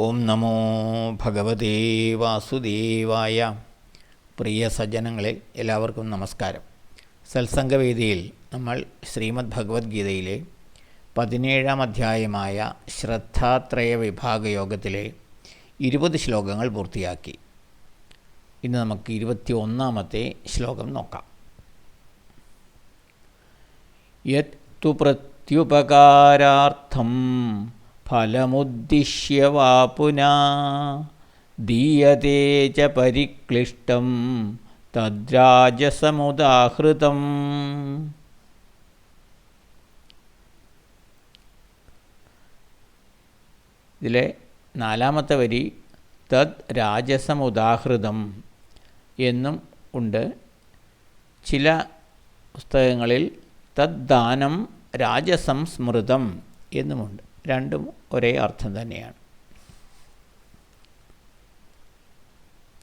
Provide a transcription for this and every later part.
ഓം നമോ ഭഗവതേ വാസുദേവായ. പ്രിയ സജ്ജനങ്ങളെ എല്ലാവർക്കും നമസ്കാരം. സത്സംഗവേദിയിൽ നമ്മൾ ശ്രീമദ് ഭഗവത്ഗീതയിലെ 17-ാം അധ്യായമായ ശ്രദ്ധാത്രയ വിഭാഗയോഗത്തിലെ 20 ശ്ലോകങ്ങൾ പൂർത്തിയാക്കി. ഇന്ന് നമുക്ക് 21-ാമത്തെ ശ്ലോകം നോക്കാം. യത് തു പ്രത്യുപകാരാർത്ഥം ഫലമുദ്ദിശ്യ വാ പുനാ ദീയതേ ച പരിക്ലിഷ്ടം തദ്രാജസമുദാഹൃതം. ഇതിലെ 4-ാമത്തെ വരി തദ് രാജസമുദാഹൃതം എന്നും ഉണ്ട്. ചില പുസ്തകങ്ങളിൽ തദ്ദാനം രാജസം സ്മൃതം എന്നുമുണ്ട്. രണ്ടും ഒരേ അർത്ഥം തന്നെയാണ്.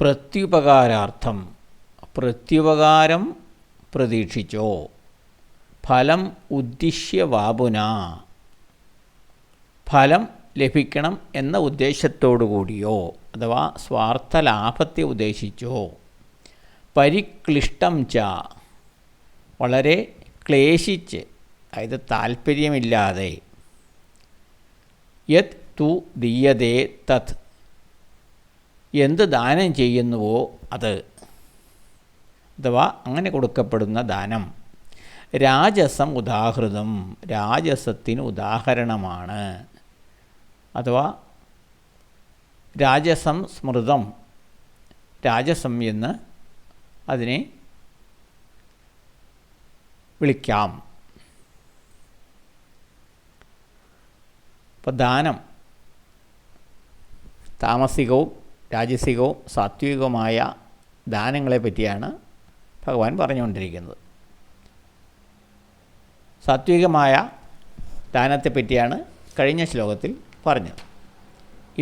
പ്രത്യുപകാരാർത്ഥം, പ്രത്യുപകാരം പ്രതീക്ഷിച്ചോ, ഫലം ഉദ്ദിശ്യ വാപുന, ഫലം ലഭിക്കണം എന്ന ഉദ്ദേശത്തോടുകൂടിയോ അഥവാ സ്വാർത്ഥ ലാഭത്തെ ഉദ്ദേശിച്ചോ, പരിക്ലിഷ്ടം ച, വളരെ ക്ലേശിച്ച്, അതായത് താല്പര്യമില്ലാതെ, യത് തു ദീയതേ തത്, എന്ത് ദാനം ചെയ്യുന്നുവോ അത്, അഥവാ അങ്ങനെ കൊടുക്കപ്പെടുന്ന ദാനം, രാജസം ഉദാഹൃതം, രാജസത്തിന് ഉദാഹരണമാണ്, അഥവാ രാജസം സ്മൃതം, രാജസം എന്ന് അതിനെ വിളിക്കാം. അപ്പോൾ ദാനം താമസികവും രാജസികവും സാത്വികവുമായ ദാനങ്ങളെ പറ്റിയാണ് ഭഗവാൻ പറഞ്ഞുകൊണ്ടിരിക്കുന്നത്. സാത്വികമായ ദാനത്തെ പറ്റിയാണ് കഴിഞ്ഞ ശ്ലോകത്തിൽ പറഞ്ഞത്.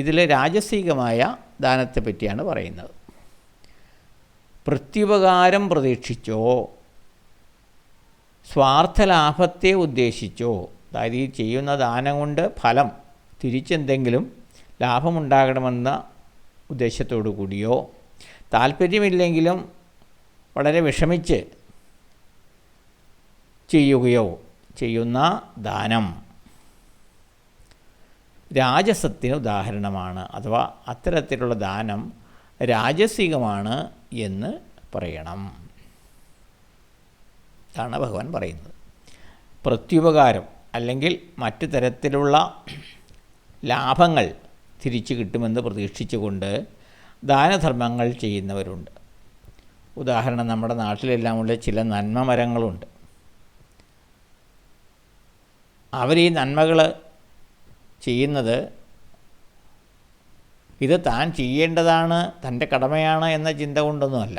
ഇതിൽ രാജസികമായ ദാനത്തെ പറ്റിയാണ് പറയുന്നത്. പ്രത്യുപകാരം പ്രതീക്ഷിച്ചോ, സ്വാർത്ഥലാഭത്തെ ഉദ്ദേശിച്ചോ, അതായത് ഈ ചെയ്യുന്ന ദാനം കൊണ്ട് ഫലം തിരിച്ചെന്തെങ്കിലും ലാഭമുണ്ടാകണമെന്ന ഉദ്ദേശത്തോടു കൂടിയോ, താല്പര്യമില്ലെങ്കിലും വളരെ വിഷമിച്ച് ചെയ്യുകയോ ചെയ്യുന്ന ദാനം രാജസത്തിന് ഉദാഹരണമാണ്, അഥവാ അത്തരത്തിലുള്ള ദാനം രാജസികമാണ് എന്ന് പറയണം. ഇതാണ് ഭഗവാൻ പറയുന്നത്. പ്രത്യുപകാരം അല്ലെങ്കിൽ മറ്റു തരത്തിലുള്ള ലാഭങ്ങൾ തിരിച്ചു കിട്ടുമെന്ന് പ്രതീക്ഷിച്ചുകൊണ്ട് ദാനധർമ്മങ്ങൾ ചെയ്യുന്നവരുണ്ട്. ഉദാഹരണം, നമ്മുടെ നാട്ടിലെല്ലാമുള്ള ചില നന്മ മരങ്ങളുണ്ട്. അവർ ഈ നന്മകൾ ചെയ്യുന്നത് ഇത് താൻ ചെയ്യേണ്ടതാണ്, തൻ്റെ കടമയാണ് എന്ന ചിന്ത കൊണ്ടൊന്നുമല്ല.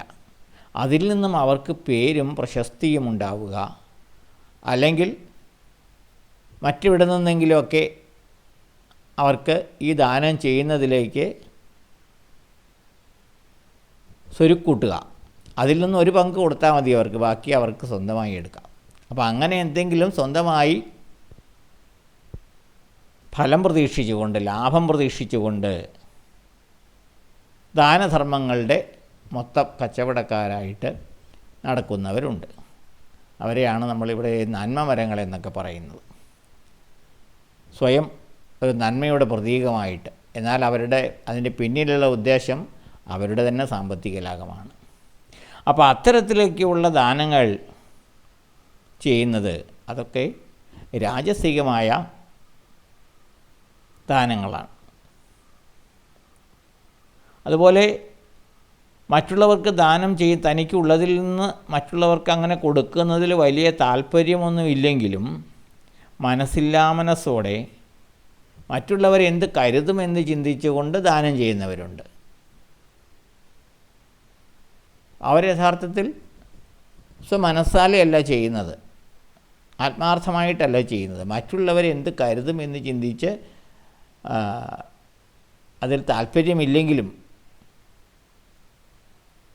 അതിൽ നിന്നും അവർക്ക് പേരും പ്രശസ്തിയും ഉണ്ടാവുക, അല്ലെങ്കിൽ മറ്റെവിടെ നിന്നെങ്കിലുമൊക്കെ അവർക്ക് ഈ ദാനം ചെയ്യുന്നതിലേക്ക് സ്വരുക്കൂട്ടുക. അതിൽ നിന്ന് ഒരു പങ്ക് കൊടുത്താൽ മതി അവർക്ക്, ബാക്കി അവർക്ക് സ്വന്തമായി എടുക്കാം. അപ്പോൾ അങ്ങനെ എന്തെങ്കിലും സ്വന്തമായി ഫലം പ്രതീക്ഷിച്ചുകൊണ്ട്, ലാഭം പ്രതീക്ഷിച്ചുകൊണ്ട് ദാനധർമ്മങ്ങളുടെ മൊത്തം കച്ചവടക്കാരായിട്ട് നടക്കുന്നവരുണ്ട്. അവരെയാണ് നമ്മളിവിടെ നന്മ മരങ്ങളെന്നൊക്കെ പറയുന്നത്. സ്വയം ഒരു നന്മയുടെ പ്രതീകമായിട്ട്, എന്നാൽ അതിൻ്റെ പിന്നിലുള്ള ഉദ്ദേശം അവരുടെ തന്നെ സാമ്പത്തിക ലാഭമാണ്. അപ്പോൾ അത്തരത്തിലേക്കുള്ള ദാനങ്ങൾ ചെയ്യുന്നത് അതൊക്കെ രാജസികമായ ദാനങ്ങളാണ്. അതുപോലെ മറ്റുള്ളവർക്ക് ദാനം തനിക്കുള്ളതിൽ നിന്ന് മറ്റുള്ളവർക്ക് അങ്ങനെ കൊടുക്കുന്നതിൽ വലിയ താല്പര്യമൊന്നുമില്ലെങ്കിലും മനസ്സില്ലാമനസ്സോടെ മറ്റുള്ളവർ എന്ത് കരുതുമെന്ന് ചിന്തിച്ചുകൊണ്ട് ദാനം ചെയ്യുന്നവരുണ്ട്. അവർ യഥാർത്ഥത്തിൽ സ്വമനസ്സാലെയല്ല ചെയ്യുന്നത്, ആത്മാർത്ഥമായിട്ടല്ല ചെയ്യുന്നത്. മറ്റുള്ളവർ എന്ത് കരുതുമെന്ന് ചിന്തിച്ച് അതിൽ താല്പര്യമില്ലെങ്കിലും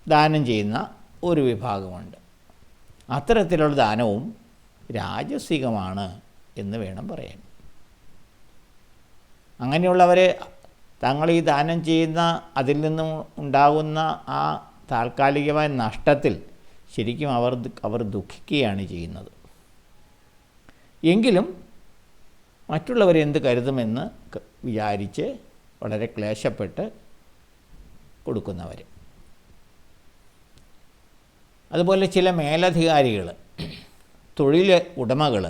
ദാനം ചെയ്യുന്ന ഒരു വിഭാഗമുണ്ട്. അത്തരത്തിലുള്ള ദാനവും രാജസികമാണ് എന്ന് വേണം പറയാൻ. അങ്ങനെയുള്ളവരെ തങ്ങൾ ഈ ദാനം ചെയ്യുന്ന അതിൽ നിന്നും ഉണ്ടാകുന്ന ആ താൽക്കാലികമായ നഷ്ടത്തിൽ ശരിക്കും അവർ ദുഃഖിക്കുകയാണ് ചെയ്യുന്നത്. എങ്കിലും മറ്റുള്ളവരെന്ത് കരുതുമെന്ന് വിചാരിച്ച് വളരെ ക്ലേശപ്പെട്ട് കൊടുക്കുന്നവർ. അതുപോലെ ചില മേലധികാരികൾ, തൊഴിൽ ഉടമകൾ,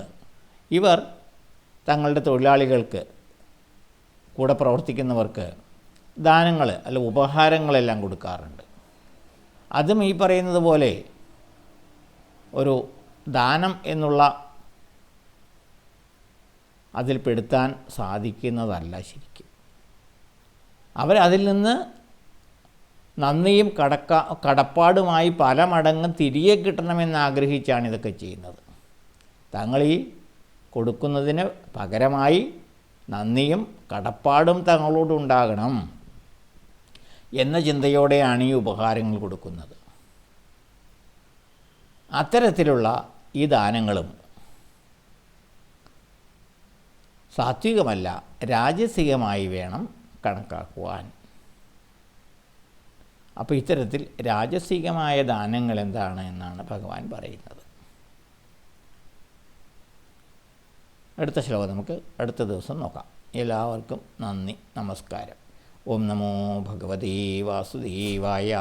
ഇവർ തങ്ങളുടെ തൊഴിലാളികൾക്ക്, കൂടെ പ്രവർത്തിക്കുന്നവർക്ക് ദാനങ്ങൾ അല്ല ഉപഹാരങ്ങളെല്ലാം കൊടുക്കാറുണ്ട്. അതും ഈ പറയുന്നത് പോലെ ഒരു ദാനം എന്നുള്ള അതിൽ പെടുത്താൻ സാധിക്കുന്നതല്ല ശരിക്കും. അവരതിൽ നിന്ന് നന്ദിയും കടപ്പാടുമായി പല മടങ്ങ് തിരികെ കിട്ടണമെന്ന് ആഗ്രഹിച്ചാണ് ഇതൊക്കെ ചെയ്യുന്നത്. തങ്ങൾ ഈ കൊടുക്കുന്നതിന് പകരമായി നന്ദിയും കടപ്പാടും തങ്ങളോടുണ്ടാകണം എന്ന ചിന്തയോടെയാണ് ഈ ഉപഹാരങ്ങൾ കൊടുക്കുന്നത്. അത്തരത്തിലുള്ള ഈ ദാനങ്ങളും സാത്വികമല്ല, രാജസികമായി വേണം കണക്കാക്കുവാൻ. അപ്പോൾ ഇത്തരത്തിൽ രാജസികമായ ദാനങ്ങൾ എന്താണ് എന്നാണ് ഭഗവാൻ പറയുന്നത്. അടുത്ത ശ്ലോകം നമുക്ക് അടുത്ത ദിവസം നോക്കാം. എല്ലാവർക്കും നന്ദി, നമസ്കാരം. ഓം നമോ ഭഗവതേ വാസുദേവായ.